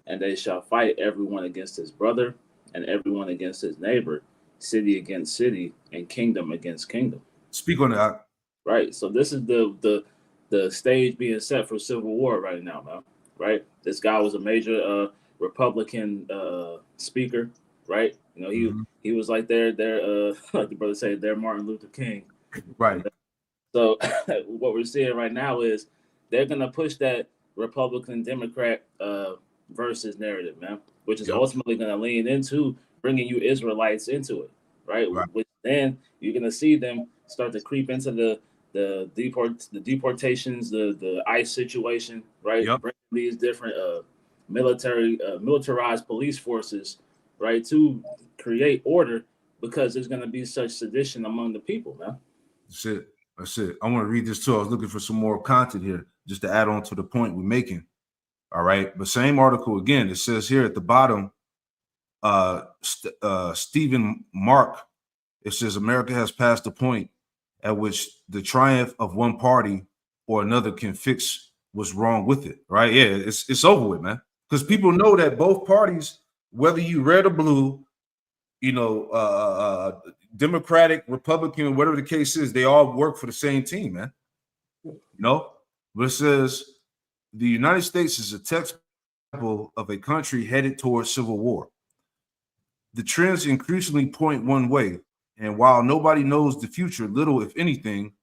and they shall fight everyone against his brother and everyone against his neighbor, city against city, and kingdom against kingdom. Speak on that. Right. So this is the stage being set for civil war right now, man. Right. This guy was a major Republican speaker. Right. You know, he was like their like the brother said, their Martin Luther King. Right. So what we're seeing right now is they're gonna push that Republican Democrat versus narrative, man, which is ultimately gonna lean into bringing you Israelites into it, right? Which then you're gonna see them start to creep into the deportations, the ICE situation, right? Bring these different militarized police forces, right, to create order because there's gonna be such sedition among the people, man. That's it. That's it. I want to read this too. I was looking for some more content here just to add on to the point we're making. All right. But same article again, it says here at the bottom, Stephen Mark, it says America has passed the point at which the triumph of one party or another can fix what's wrong with it. Right. Yeah, it's over with, man. Because people know that both parties, whether you red or blue, you know, Democratic, Republican, whatever the case is, they all work for the same team, man. You know, but it says the United States is a textbook of a country headed towards civil war. The trends increasingly point one way, and while nobody knows the future, little, if anything,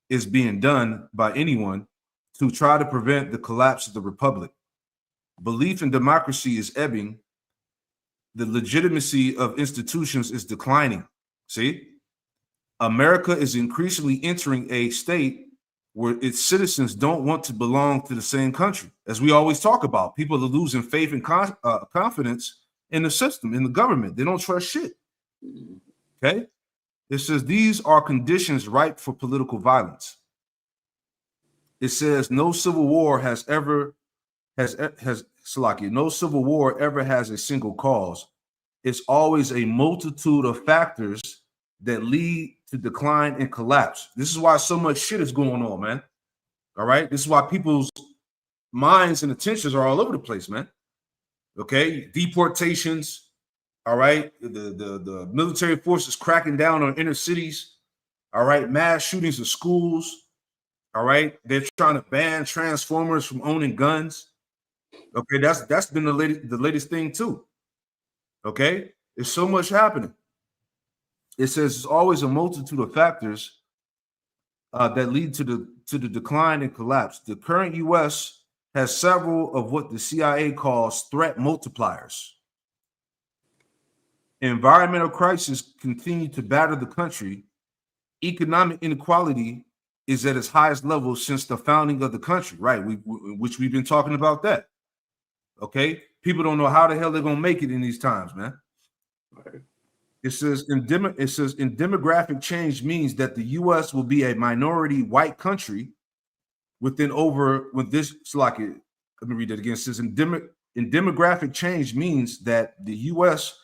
is being done by anyone to try to prevent the collapse of the republic. Belief in democracy is ebbing. The legitimacy of institutions is declining. See, America is increasingly entering a state where its citizens don't want to belong to the same country. As we always talk about, people are losing faith and confidence in the system, in the government. They don't trust shit. Okay. It says these are conditions ripe for political violence. It says no civil war no civil war ever has a single cause. It's always a multitude of factors that lead to decline and collapse. This is why so much shit is going on, man. All right. This is why people's minds and attentions are all over the place, man. Okay. Deportations. All right. The military forces cracking down on inner cities. All right. Mass shootings of schools. All right. They're trying to ban Transformers from owning guns. Okay. That's been the latest thing too. Okay. There's so much happening. It says it's always a multitude of factors that lead to the decline and collapse. The current U.S. has several of what the CIA calls threat multipliers. Environmental crises continue to batter the country. Economic inequality is at its highest level since the founding of the country, right? Which we've been talking about that. Okay, people don't know how the hell they're gonna make it in these times, man. Right. It says in demographic change means that the U.S. will be a minority white country let me read that again. It says in demographic change means that the U.S.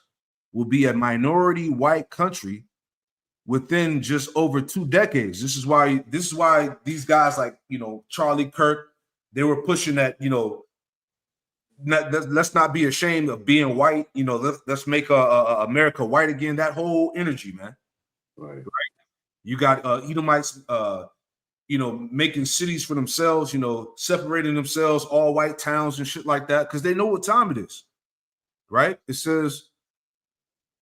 will be a minority white country within just over 2 decades. This is why these guys like, you know, Charlie Kirk, they were pushing that, you know, let's not be ashamed of being white. You know, let's make America white again. That whole energy, man. Right. You got Edomites, you know, making cities for themselves. You know, separating themselves, all white towns and shit like that, because they know what time it is. Right? It says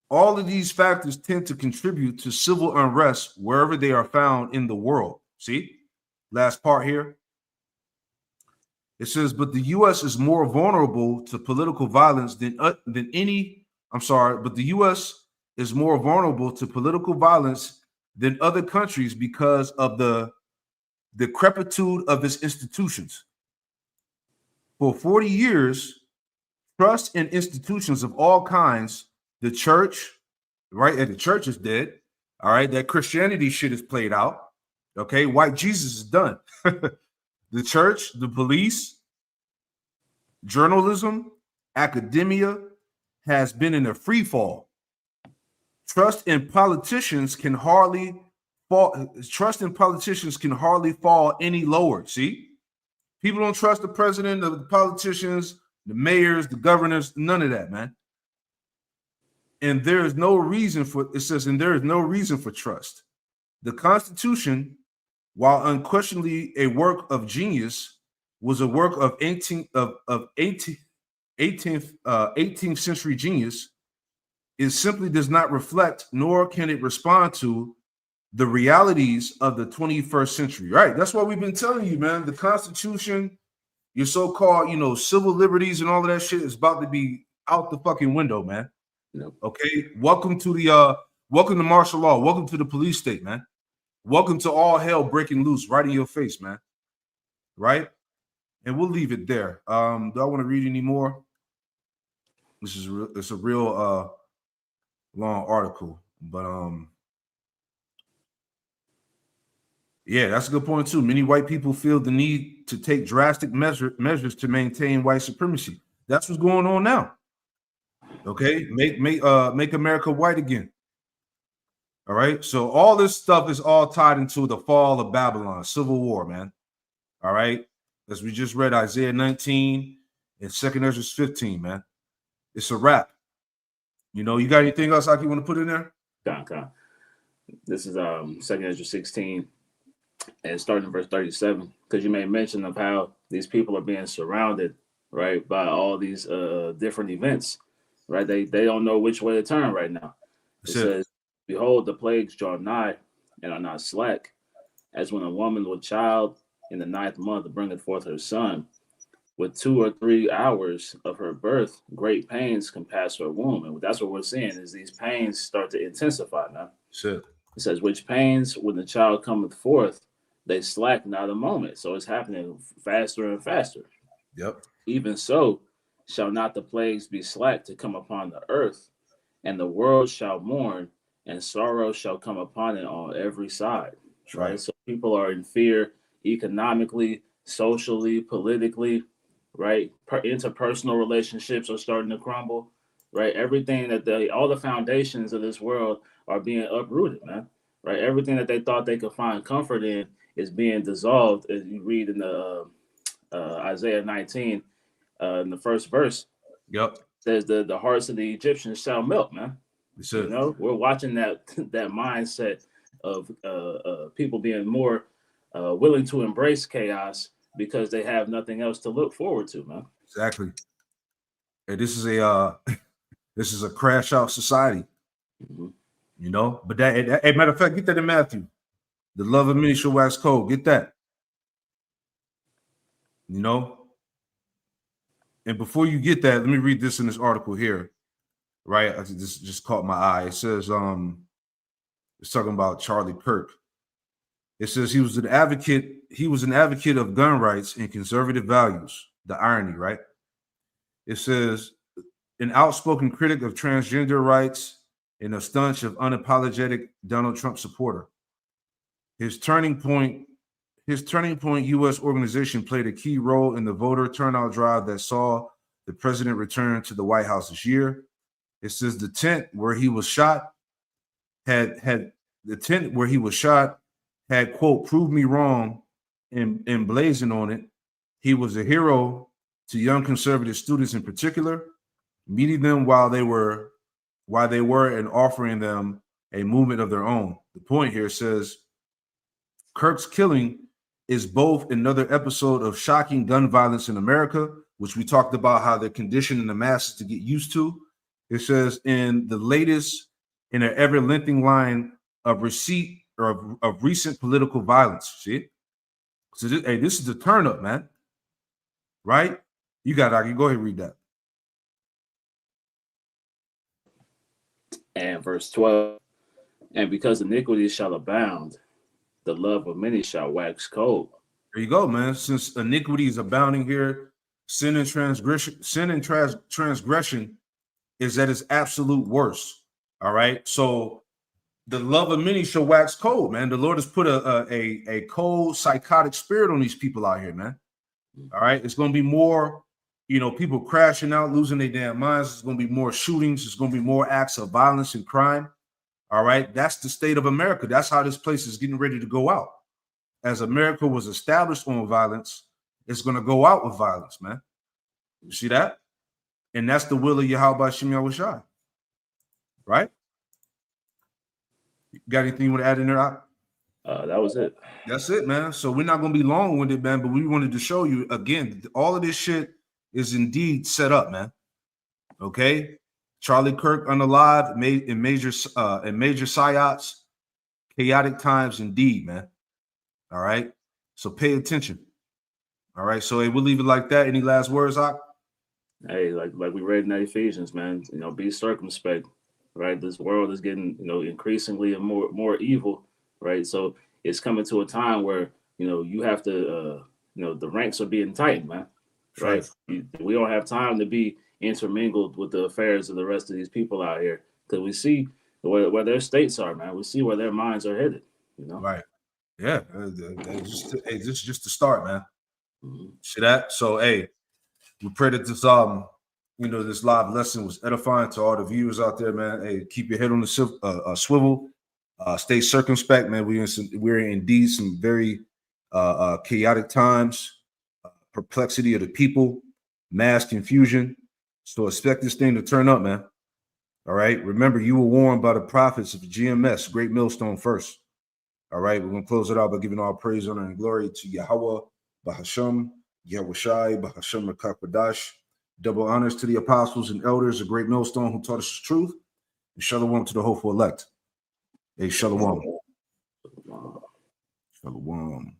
all of these factors tend to contribute to civil unrest wherever they are found in the world. See, last part here. It says, but the U.S. is more vulnerable to political violence than any. But the U.S. is more vulnerable to political violence than other countries because of the decrepitude of its institutions. For 40 years, trust in institutions of all kinds, the church, right? And the church is dead. All right, that Christianity shit is played out. Okay, white Jesus is done. The church, the police, journalism, academia has been in a free fall. Trust in politicians can hardly fall any lower. See, people don't trust the president, the politicians, the mayors, the governors, none of that, man. And there is no reason for, it says, and there is no reason for trust. The Constitution, while unquestionably a work of genius, was a work of 18th century genius. It simply does not reflect, nor can it respond to, the realities of the 21st century. Right? That's what we've been telling you, man. The Constitution, your so-called, civil liberties and all of that shit is about to be out the fucking window, man. Okay, welcome to martial law. Welcome to the police state, man. Welcome to all hell breaking loose right in your face, man. Right? And we'll leave it there. Do I want to read any more? It's a real long article, but yeah, that's a good point too. Many white people feel the need to take drastic measures to maintain white supremacy. That's what's going on now. Okay, make America white again. All right, so all this stuff is all tied into the fall of Babylon, civil war, man. All right, as we just read Isaiah 19 and 2 Ezra 15, man. It's a wrap. You got anything else you want to put in there? This is 2 Ezra 16, and starting in verse 37, because you made mention of how these people are being surrounded, right, by all these different events. Right, they don't know which way to turn right now. It says, "Behold, the plagues draw nigh, and are not slack, as when a woman with child in the 9th month bringeth forth her son. With 2 or 3 hours of her birth, great pains compass her womb." And that's what we're seeing is these pains start to intensify now. Sure. It says, "Which pains, when the child cometh forth, they slack not a moment." So it's happening faster and faster. Yep. "Even so, shall not the plagues be slack to come upon the earth, and the world shall mourn, and sorrow shall come upon it on every side." Right? So people are in fear economically, socially, politically, right? Interpersonal relationships are starting to crumble, right? Everything that all the foundations of this world are being uprooted, man. Right? Everything that they thought they could find comfort in is being dissolved, as you read in the Isaiah 19. In the first verse, says the hearts of the Egyptians shall melt, man. We're watching that mindset of people being more willing to embrace chaos because they have nothing else to look forward to, man. Exactly. And this is a crash out society. But that, matter of fact, get that in Matthew. The love of many shall wax cold. Get that. And before you get that, let me read this in this article here. Right? This just caught my eye. It says, it's talking about Charlie Kirk. It says he was an advocate of gun rights and conservative values. The irony, right? It says, an outspoken critic of transgender rights and a staunch of unapologetic Donald Trump supporter. His turning point U.S. organization played a key role in the voter turnout drive that saw the president return to the White House this year. It says the tent where he was shot had quote, "proved me wrong," and emblazoned on it. He was a hero to young conservative students in particular, meeting them while they were and offering them a movement of their own. The point here says Kirk's killing is both another episode of shocking gun violence in America, which we talked about how they're conditioning the masses to get used to. It says in an ever-lengthening line of recent political violence. See? So this is the turn up, man. Right? You got it. Go ahead and read that. And verse 12, "And because iniquity shall abound, the love of many shall wax cold." There you go, man. Since iniquity is abounding here, sin and transgression is at its absolute worst. All right. So the love of many shall wax cold, man. The Lord has put a cold, psychotic spirit on these people out here, man. All right. It's going to be more, people crashing out, losing their damn minds. It's going to be more shootings. It's going to be more acts of violence and crime. All right. That's the state of America. That's how this place is getting ready to go out. As America was established on violence, it's going to go out with violence, man. You see that? And that's the will of Yahweh Shem Yahushai. Right? Got anything you want to add in there? That was it. That's it, man. So we're not going to be long-winded, man, but we wanted to show you, again, all of this shit is indeed set up, man. Okay? Charlie Kirk, Unalived, in major Psyops, chaotic times indeed, man. All right? So pay attention. All right? So hey, we'll leave it like that. Any last words, Ak? Hey, like we read in Ephesians, man, be circumspect, right? This world is getting, increasingly and more evil, right? So it's coming to a time where, you have to, the ranks are being tightened, man, right? We don't have time to be intermingled with the affairs of the rest of these people out here, because we see where their states are, man. We see where their minds are headed, Right. Yeah. This is just the start, man. See that? So, hey, we pray that this this live lesson was edifying to all the viewers out there, man. Hey, keep your head on the swivel. Stay circumspect, man. We're indeed some very chaotic times, perplexity of the people, mass confusion. So expect this thing to turn up, man. All right. Remember, you were warned by the prophets of GMS, Great Millstone first. All right. We're gonna close it out by giving all praise, honor, and glory to Yahweh, Bahasham, Yahushai, Bahasham Rakakadash. Double honors to the apostles and elders, a great millstone who taught us the truth. And shalom to the hopeful elect. Hey, shalom. Shalom.